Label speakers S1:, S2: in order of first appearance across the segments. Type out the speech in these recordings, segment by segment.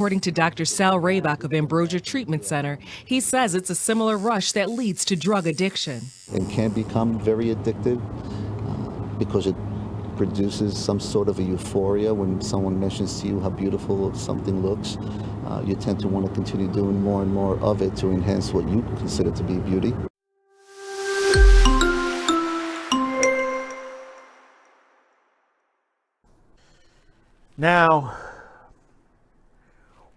S1: According to Dr. Sal Raybach of Ambrosia Treatment Center, he says it's a similar rush that leads to drug addiction.
S2: It can become very addictive because it produces some sort of a euphoria when someone mentions to you how beautiful something looks. You tend to want to continue doing more and more of it to enhance what you consider to be beauty.
S3: Now,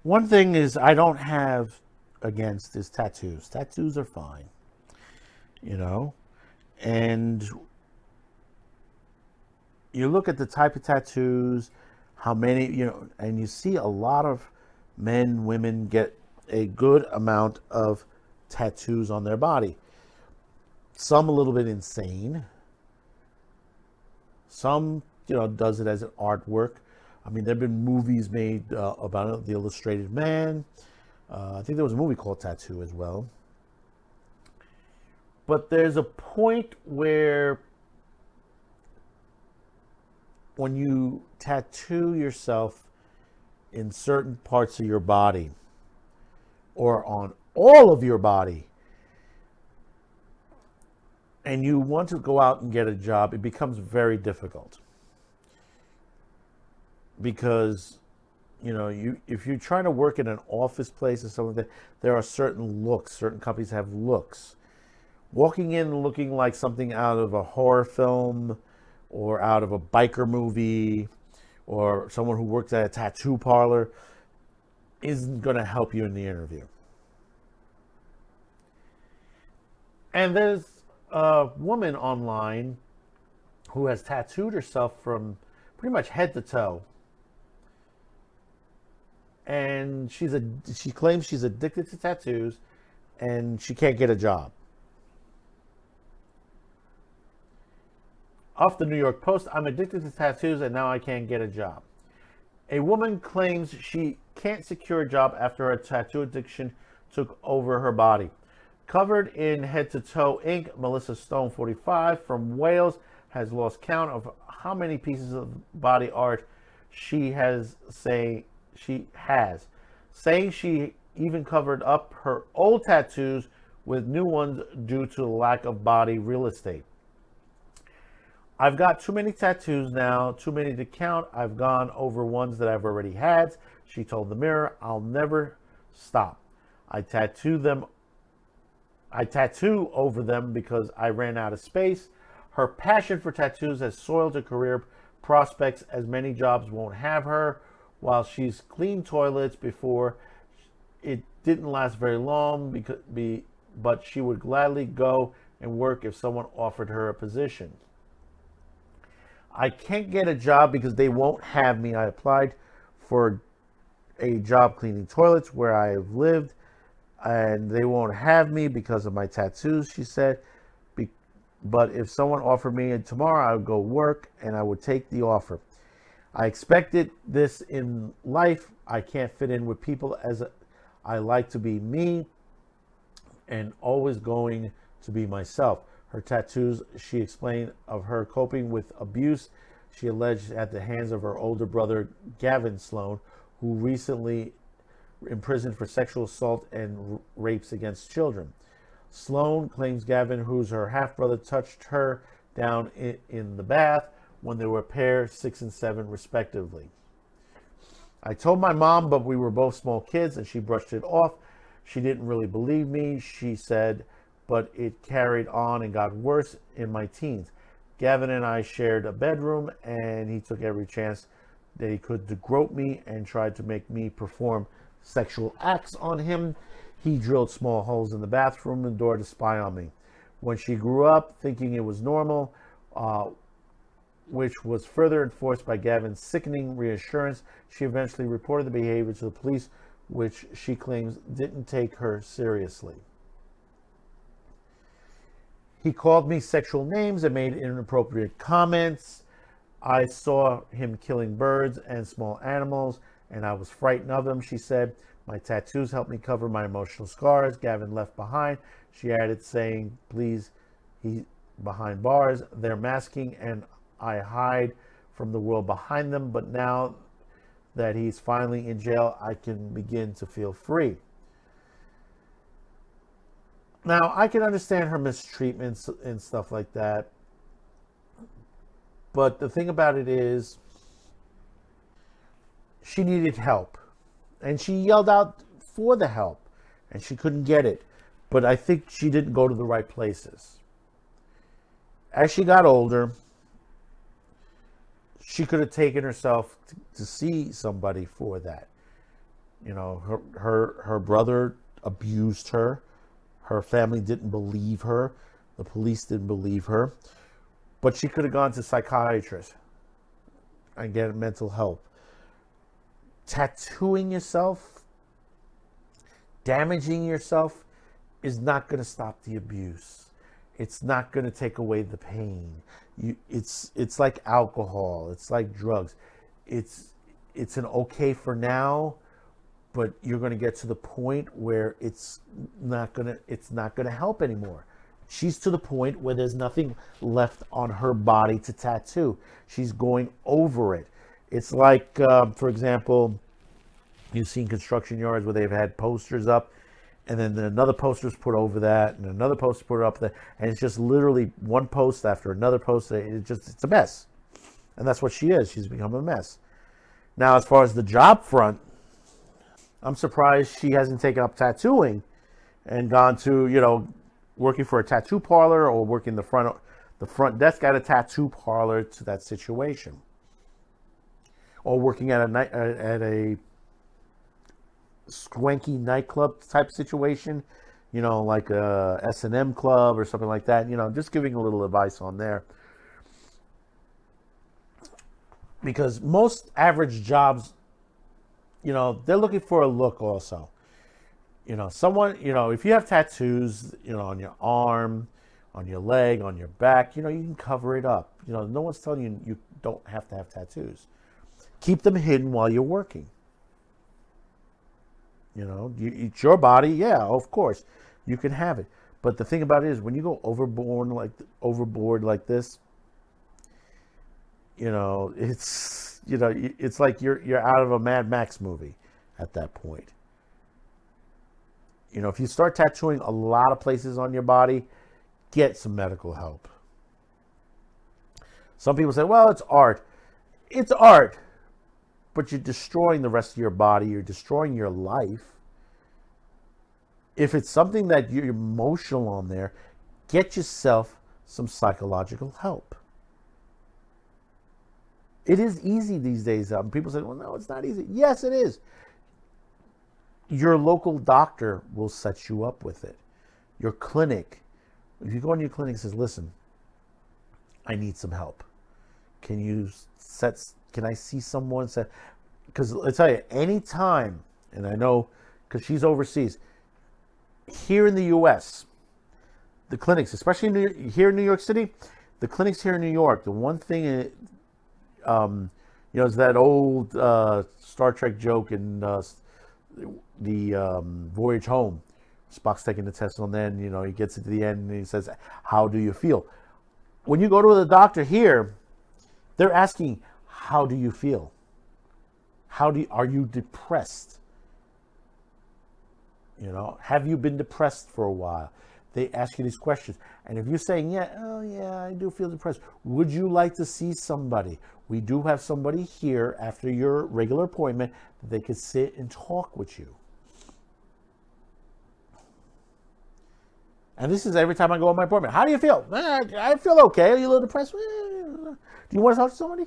S3: one thing is I don't have against is tattoos. Tattoos are fine, and you look at the type of tattoos, how many, and you see a lot of men, women get a good amount of tattoos on their body. Some a little bit insane. Some, does it as an artwork. I mean, there have been movies made about the Illustrated Man. I think there was a movie called Tattoo as well. But there's a point where when you tattoo yourself in certain parts of your body or on all of your body, and you want to go out and get a job, it becomes very difficult. Because, if you're trying to work in an office place or something like that, there are certain looks. Certain companies have looks. Walking in looking like something out of a horror film or out of a biker movie or someone who works at a tattoo parlor isn't going to help you in the interview. And there's a woman online who has tattooed herself from pretty much head to toe. And she claims she's addicted to tattoos and she can't get a job. Off the New York Post, I'm addicted to tattoos and now I can't get a job. A woman claims she can't secure a job after her tattoo addiction took over her body. Covered in head-to-toe ink, Melissa Stone, 45, from Wales, has lost count of how many pieces of body art she has, saying she even covered up her old tattoos with new ones due to lack of body real estate. I've got too many tattoos now, too many to count. I've gone over ones that I've already had, she told the Mirror. I'll never stop. I tattoo over them because I ran out of space. Her passion for tattoos has soiled her career prospects as many jobs won't have her. While she's cleaned toilets before, it didn't last very long, but she would gladly go and work if someone offered her a position. I can't get a job because they won't have me. I applied for a job cleaning toilets where I have lived, and they won't have me because of my tattoos, she said. But if someone offered me tomorrow, I would go work and I would take the offer. I expected this in life. I can't fit in with people as I like to be me and always going to be myself. Her tattoos, she explained, of her coping with abuse she alleged at the hands of her older brother, Gavin Sloan, who recently imprisoned for sexual assault and rapes against children. Sloan claims Gavin, who's her half-brother, touched her down in the bath when they were a pair, 6 and 7 respectively. I told my mom, but we were both small kids, and she brushed it off. She didn't really believe me, she said, but it carried on and got worse in my teens. Gavin and I shared a bedroom, and he took every chance that he could to grope me and tried to make me perform sexual acts on him. He drilled small holes in the bathroom and door to spy on me. When she grew up, thinking it was normal, which was further enforced by Gavin's sickening reassurance, she eventually reported the behavior to the police, which she claims didn't take her seriously. He called me sexual names and made inappropriate comments. I saw him killing birds and small animals, and I was frightened of him, she said. My tattoos helped me cover my emotional scars Gavin left behind. She added, saying, please, he behind bars. They're masking, and I hide from the world behind them, but now that he's finally in jail, I can begin to feel free. Now, I can understand her mistreatments and stuff like that. But the thing about it is, she needed help. And she yelled out for the help. And she couldn't get it. But I think she didn't go to the right places. As she got older, she could have taken herself to see somebody for that. You know, her brother abused her. Her family didn't believe her. The police didn't believe her. But she could have gone to psychiatrists and get mental help. Tattooing yourself, damaging yourself, is not going to stop the abuse. It's not going to take away the pain. It's like alcohol. It's like drugs. It's an okay for now, but you're going to get to the point where it's not going to help anymore. She's to the point where there's nothing left on her body to tattoo. She's going over it. It's like, for example, you've seen construction yards where they've had posters up, and then another poster's put over that, and another poster put up there, and it's just literally one post after another post. It's a mess. And that's what she is. She's become a mess. Now, as far as the job front, I'm surprised she hasn't taken up tattooing and gone to, working for a tattoo parlor or working the front desk at a tattoo parlor to that situation, or working at a swanky nightclub type situation, like a S&M club or something like that. Just giving a little advice on there, because most average jobs, they're looking for a look also. Someone, if you have tattoos, on your arm, on your leg, on your back, you can cover it up. No one's telling you you don't have to have tattoos. Keep them hidden while you're working. It's your body. Yeah, of course, you can have it. But the thing about it is, when you go overboard like this, it's like you're out of a Mad Max movie at that point. If you start tattooing a lot of places on your body, get some medical help. Some people say, well, it's art. It's art. But you're destroying the rest of your body. You're destroying your life. If it's something that you're emotional on there, get yourself some psychological help. It is easy these days. People say, well, no, it's not easy. Yes, it is. Your local doctor will set you up with it. Your clinic, if you go in your clinic and says, listen, I need some help. Can I see someone? Because I'll tell you, anytime, and I know because she's overseas, here in the U.S., the clinics, especially here in New York City, the clinics here in New York, the one thing, is that old Star Trek joke in the Voyage Home. Spock's taking the test, and then he gets to the end and he says, how do you feel? When you go to the doctor here, they're asking, how do you feel? Are you depressed? Have you been depressed for a while? They ask you these questions. And if you're saying, I do feel depressed, would you like to see somebody? We do have somebody here after your regular appointment that they could sit and talk with you. And this is every time I go on my appointment. How do you feel? I feel okay. Are you a little depressed? Do you want to talk to somebody?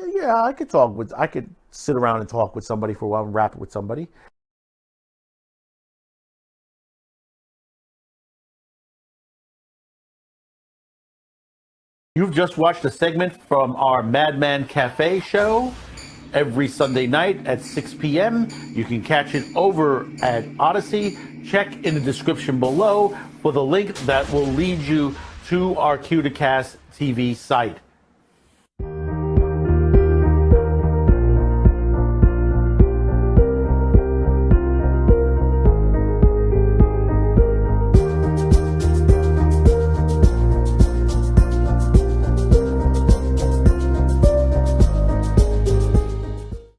S3: Yeah, I could sit around and talk with somebody for a while and rap with somebody. You've just watched a segment from our Madman Cafe show every Sunday night at 6 p.m. You can catch it over at Odyssey. Check in the description below for the link that will lead you to our Q2Cast TV site.